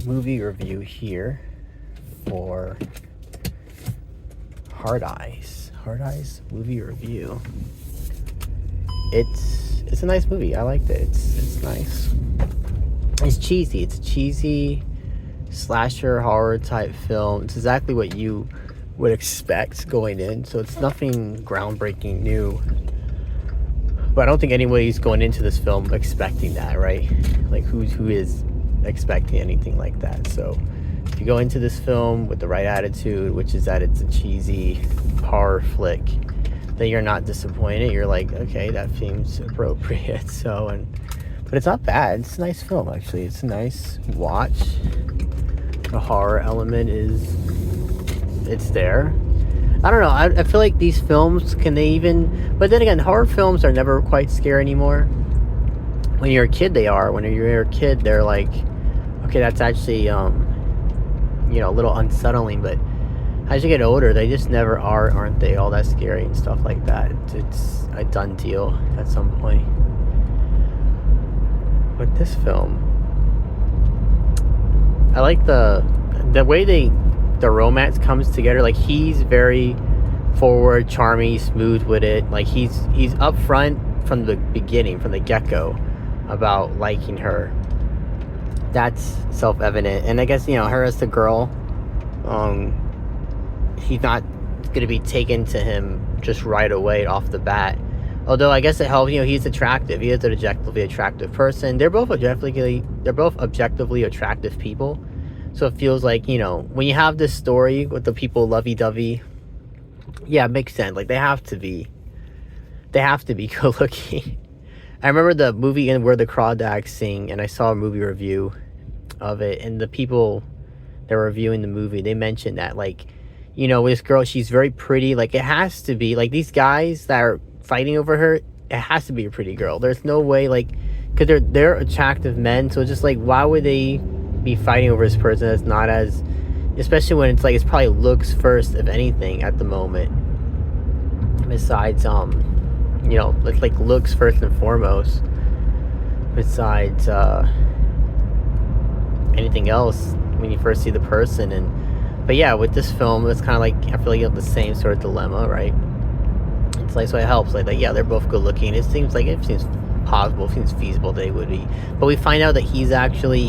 movie review here for Hard Eyes. Hard Eyes movie review. It's a nice movie. I liked it. It's nice. It's cheesy. It's a cheesy slasher horror type film. It's exactly what you would expect going in. So it's nothing groundbreaking new. But I don't think anybody's going into this film expecting that, right? Like who is expecting anything like that? So if you go into this film with the right attitude, which is that it's a cheesy horror flick, then you're not disappointed. You're like, okay, that seems appropriate. But it's not bad. It's a nice film, actually. It's a nice watch. The horror element it's there. I don't know. I feel like these films, can they even... But then again, horror films are never quite scary anymore. When you're a kid, they are. When you're a kid, they're like, okay, that's actually, a little unsettling. But as you get older, they just never are, aren't they? All that scary and stuff like that. It's a done deal at some point. But this film, I like the way the romance comes together. Like, he's very forward, charming, smooth with it. Like, he's upfront from the beginning, from the get-go, about liking her. That's self-evident. And I guess, her as the girl, he's not going to be taken to him just right away off the bat. Although I guess it helps, he's attractive. He is an objectively attractive person. They're both objectively attractive people. So it feels like, when you have this story with the people lovey-dovey, yeah, it makes sense. Like, they have to be good looking. I remember the movie Where the Crawdads Sing, and I saw a movie review of it, and the people that were reviewing the movie, they mentioned that, like, this girl, she's very pretty. Like, it has to be, like, these guys that are fighting over her, it has to be a pretty girl. There's no way, like, because they're attractive men, so it's just like, why would they be fighting over this person that's not as, especially when it's like, it's probably looks first, if anything, at the moment, besides it's like looks first and foremost, besides anything else when you first see the person. But yeah, with this film, it's kind of like, I feel like you have the same sort of dilemma, right? It's like, so it helps, like yeah, they're both good looking. It seems possible, seems feasible they would be. But we find out that he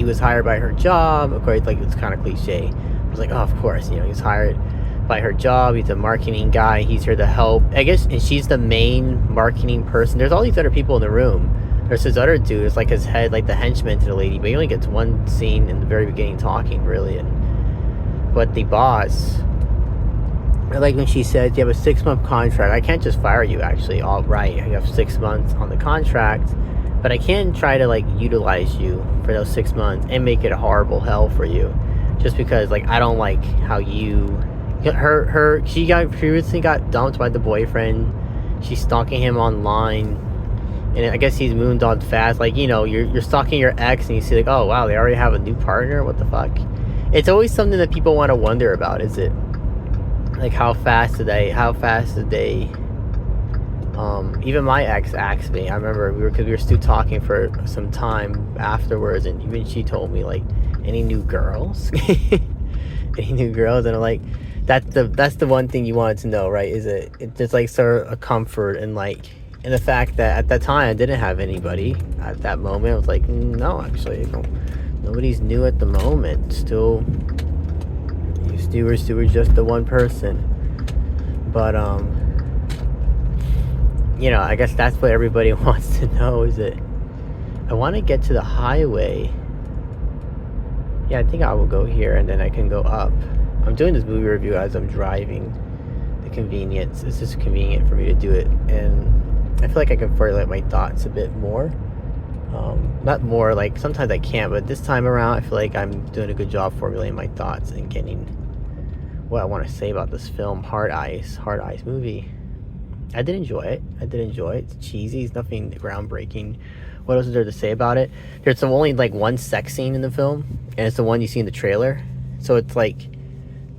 was hired by her job. Of course, like, it's kind of cliche. I was like, oh, of course, he's hired by her job. He's a marketing guy. He's here to help, I guess, and she's the main marketing person. There's all these other people in the room. There's this other dude, it's like his head, like the henchman to the lady, but he only gets one scene in the very beginning talking, really. But the boss, I like when she said, you have a 6-month contract. I can't just fire you, actually. All right, you have 6 months on the contract, but I can try to, like, utilize you for those 6 months and make it a horrible hell for you, just because, like, I don't like how she previously got dumped by the boyfriend. She's stalking him online, and I guess he's moondog fast. Like, you're stalking your ex, and you see, like, oh wow, they already have a new partner. What the fuck? It's always something that people want to wonder about. Is it like, how fast did they even my ex asked me, I remember we were still talking for some time afterwards, and even she told me, like, any new girls? Any new girls? And I'm like, that's the one thing you wanted to know, right? Is it's just like sort of a comfort, and like, in the fact that at that time I didn't have anybody at that moment. I was like, no, actually, nobody's new at the moment. Still, you were just the one person. But I guess that's what everybody wants to know. Is it, I want to get to the highway. Yeah, I think I will go here, and then I can go up. I'm doing this movie review as I'm driving. The convenience, it's just convenient for me to do it, and I feel like I can formulate my thoughts a bit more. Not more, like, sometimes I can't, but this time around I feel like I'm doing a good job formulating my thoughts and getting what I want to say about this film, Hard Eyes movie. I did enjoy it. It's cheesy. It's nothing groundbreaking. What else is there to say about it? There's only like one sex scene in the film, and it's the one you see in the trailer. So it's like,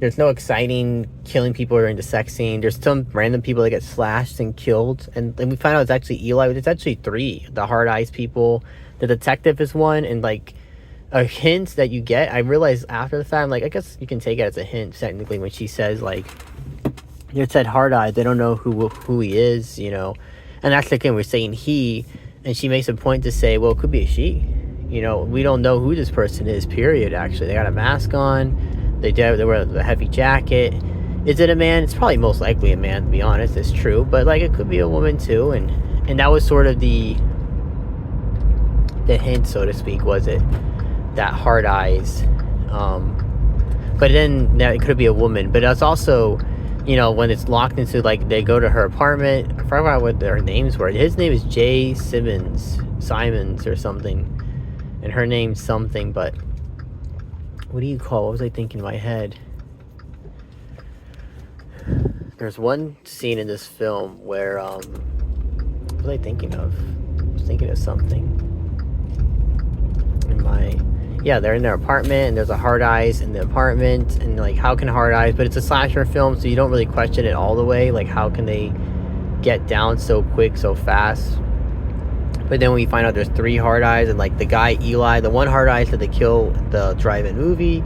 there's no exciting killing people during the sex scene. There's some random people that get slashed and killed, and we find out it's actually Eli. It's actually 3. The Hard Eyes people. The detective is one, and like a hint that you get. I realized after the fact, I'm like, I guess you can take it as a hint technically when she says like, it said hard eyes. They don't know who he is, you know, and that's the thing. We're saying he, and she makes a point to say, well, it could be a she. You know, we don't know who this person is. Period. Actually, they got a mask on. They wear a heavy jacket. Is it a man? It's probably most likely a man, to be honest. It's true, but like it could be a woman too. And that was sort of the hint, so to speak, was it that hard eyes? But then now it could be a woman. But that's also, you know, when it's locked into, like, they go to her apartment. I forgot what their names were. His name is Jay Simons or something, and her name's something. But what do you call? What was I thinking in my head? There's one scene in this film where what was I thinking of? I was thinking of something. They're in their apartment, and there's a hard eyes in the apartment, and like, how can hard eyes? But it's a slasher film, so you don't really question it all the way. Like, how can they get down so quick, so fast? But then when you find out there's 3 hard eyes, and like the guy Eli, the one hard eyes that they kill the drive-in movie,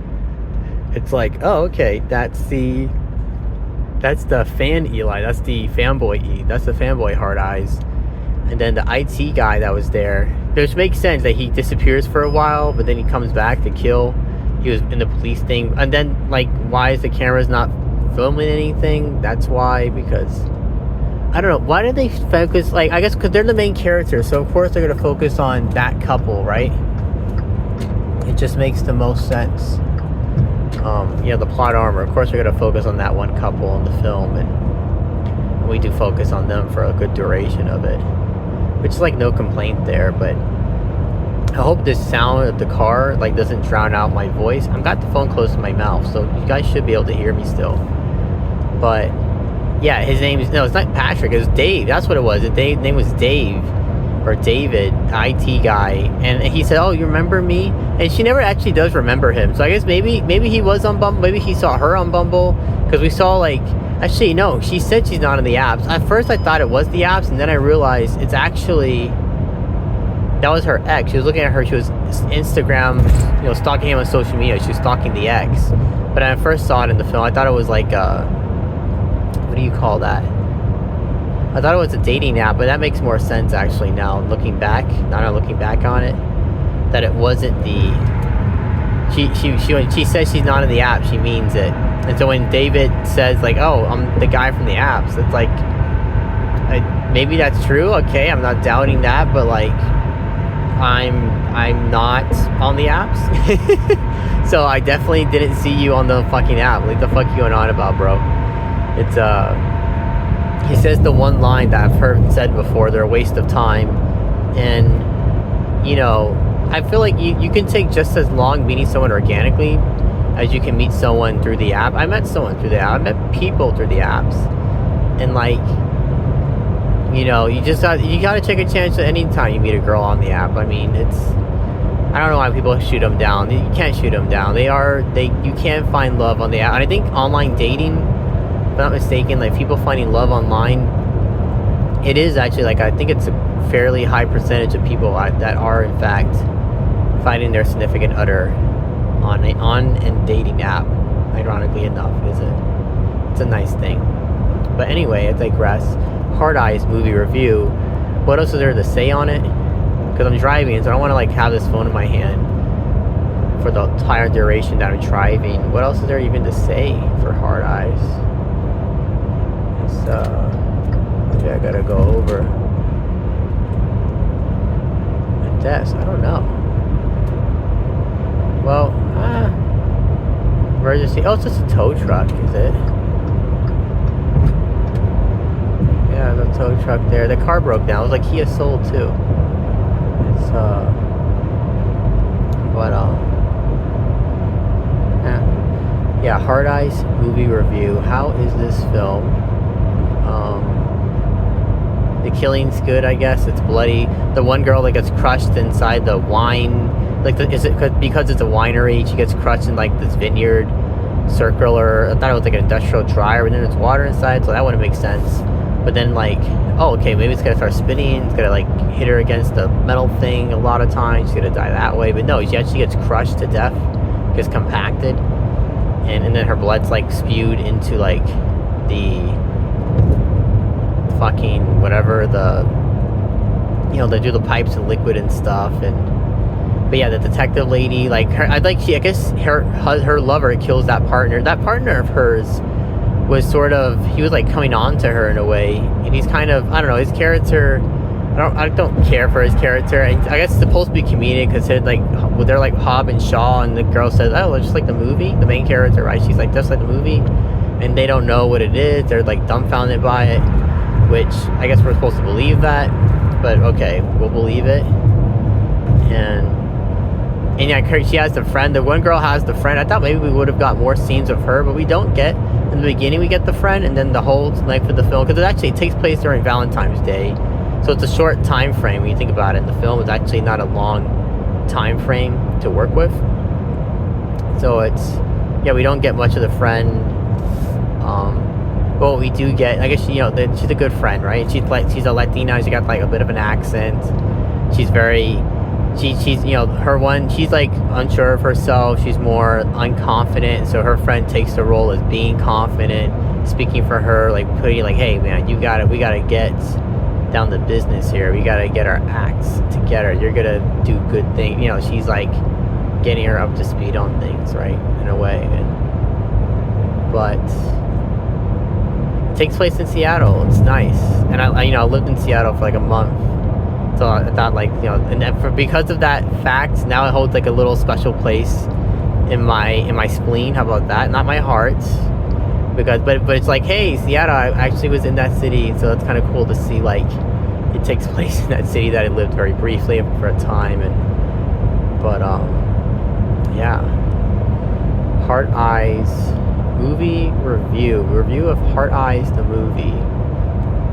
it's like, oh, okay, that's the fan Eli, that's the fanboy that's the fanboy hard eyes. And then the IT guy that was there, which makes sense that he disappears for a while, but then he comes back to kill. He was in the police thing. And then, like, why is the cameras not filming anything? That's why, because I don't know. Why did they focus, like, I guess because they're the main character, so of course they're going to focus on that couple, right? It just makes the most sense. You know, the plot armor, of course we're going to focus on that one couple in the film, and we do focus on them for a good duration of it, which is like no complaint there. But I hope this sound of the car like doesn't drown out my voice. I've got the phone close to my mouth, so you guys should be able to hear me still. But yeah, his name is, no, it's not Patrick, it was Dave. That's what it was. His name was Dave, or David, the IT guy. And he said, oh, you remember me? And she never actually does remember him. So I guess maybe he was on Bumble. Maybe he saw her on Bumble, because we saw, like, actually, no, she said she's not on the apps. At first I thought it was the apps, and then I realized it's actually, that was her ex. She was looking at her, she was Instagram, you know, stalking him on social media. She was stalking the ex. But when I first saw it in the film, I thought it was like what do you call that? I thought it was a dating app, but that makes more sense actually now, looking back. Now I'm looking back on it, that it wasn't the, when she says she's not in the app, she means it. And so when David says, like, oh, I'm the guy from the apps, it's like, maybe that's true, okay, I'm not doubting that, but like, I'm not on the apps. So I definitely didn't see you on the fucking app. Like, the fuck you going on about, bro? It's he says the one line that I've heard said before, they're a waste of time. And, you know, I feel like you can take just as long meeting someone organically as you can meet someone through the app. I met someone through the app. I met people through the apps. And, like, you know, you gotta take a chance at any time you meet a girl on the app. I mean, I don't know why people shoot them down. You can't shoot them down. You can't find love on the app. And I think online dating, if I'm not mistaken, like, people finding love online, it is actually, like, I think it's a fairly high percentage of people that are in fact finding their significant other on a dating app, ironically enough. It's a nice thing. But anyway, I digress. Hard Eyes movie review. What else is there to say on it? Because I'm driving, so I don't want to, like, have this phone in my hand for the entire duration that I'm driving. What else is there even to say for Hard Eyes? Okay, I gotta go over a desk. I don't know. Well, emergency. Oh, it's just a tow truck, is it? Yeah, the tow truck there. The car broke down. It was like Kia Soul too. It's yeah, Hard Eyes movie review. How is this film? The killing's good, I guess. It's bloody. The one girl that gets crushed inside the wine, like, is it because it's a winery? She gets crushed in, like, this vineyard circle, or I thought it was like an industrial dryer, but then there's water inside, so that wouldn't make sense. But then, like, oh, okay, maybe it's gonna start spinning, it's gonna like hit her against the metal thing a lot of times, she's gonna die that way. But no, she actually gets crushed to death, gets compacted, and then her blood's like spewed into like the fucking whatever, they do the pipes and liquid and stuff. But yeah, the detective lady, like her, I guess her lover kills that partner. That partner of hers was sort of, he was like coming on to her in a way, and he's kind of, I don't know, his character, I don't care for his character. I guess it's supposed to be comedic because they're like Hobbs and Shaw, and the girl says, oh, it's just like the movie, the main character, right? She's like, just like the movie, and they don't know what it is. They're like dumbfounded by it, which I guess we're supposed to believe that, but okay, we'll believe it. And yeah, she has the friend. The one girl has the friend. I thought maybe we would have got more scenes of her, but we don't get. In the beginning, we get the friend, and then the whole length of the film, because it takes place during Valentine's Day, so it's a short time frame when you think about it. In the film, it's actually not a long time frame to work with. So we don't get much of the friend. But what we do get, I guess, she's a good friend, right? She's a Latina. She got like a bit of an accent. She's very. She's she's like unsure of herself, she's more unconfident, so her friend takes the role as being confident, speaking for her, like putting like, hey man, we gotta get down to business here, we gotta get our acts together, you're gonna do good things, she's like getting her up to speed on things, right, in a way. But it takes place in Seattle, it's nice, and I lived in Seattle for like a month. So I thought, and then because of that fact, now it holds like a little special place in my spleen. How about that? Not my heart, but it's like, hey, Seattle. I actually was in that city, so it's kind of cool to see like it takes place in that city that I lived very briefly for a time. Yeah, Heart Eyes movie review of Heart Eyes the movie.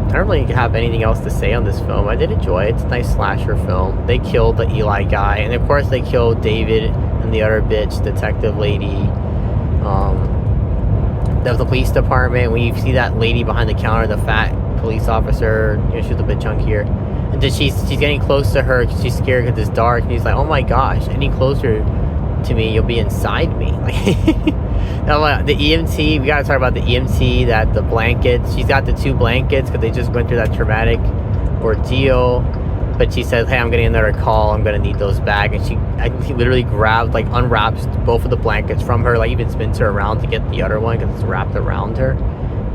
I don't really have anything else to say on this film. I did enjoy it. It's a nice slasher film. They killed the Eli guy, and of course they killed David and the other bitch, detective lady. That was the police department. When you see that lady behind the counter, the fat police officer, she was a bit chunkier. And then she's getting close to her because she's scared because it's dark. And he's like, oh my gosh, any closer to me, you'll be inside me. Like, the EMT, we gotta talk about the EMT, that the blankets, she's got the 2 blankets because they just went through that traumatic ordeal, but she says, hey, I'm getting another call, I'm gonna need those back, and he literally unwraps both of the blankets from her, like even spins her around to get the other one because it's wrapped around her.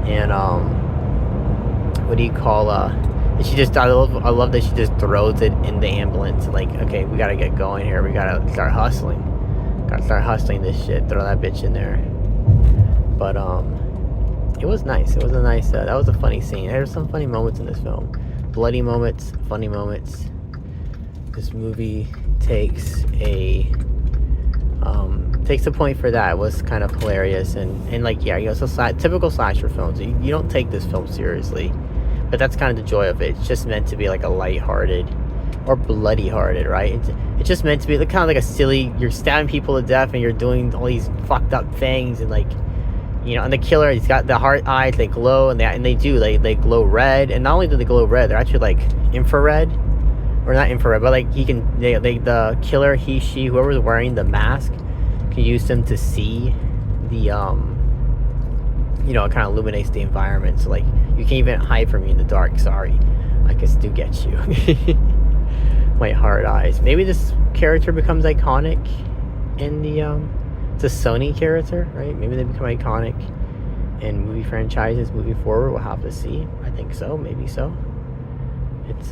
And and she just, I love that she just throws it in the ambulance, like, okay, we gotta get going here, we gotta start hustling this shit, throw that bitch in there. But it was nice. It was a nice, that was a funny scene. There's some funny moments in this film. Bloody moments, funny moments. This movie takes a point for that. It was kind of hilarious and like, yeah, so typical slasher films. You don't take this film seriously, but that's kind of the joy of it. It's just meant to be like a lighthearted or bloody-hearted, right? It's just meant to be kind of like a silly, you're stabbing people to death and you're doing all these fucked up things, and like, and the killer, he's got the heart eyes, they glow, and they glow red, and not only do they glow red, they're actually like infrared, or not infrared, but like the killer, she, whoever's wearing the mask, can use them to see the, it kind of illuminates the environment, so like, you can't even hide from me in the dark, sorry, I can still get you. My Heart Eyes. Maybe this character becomes iconic in the it's a Sony character, right? Maybe they become iconic in movie franchises moving forward. We'll have to see. I think so, maybe so. It's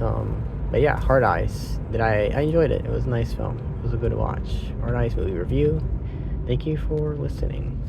but yeah, Heart Eyes. I enjoyed it. It was a nice film. It was a good watch. Heart Eyes movie review. Thank you for listening.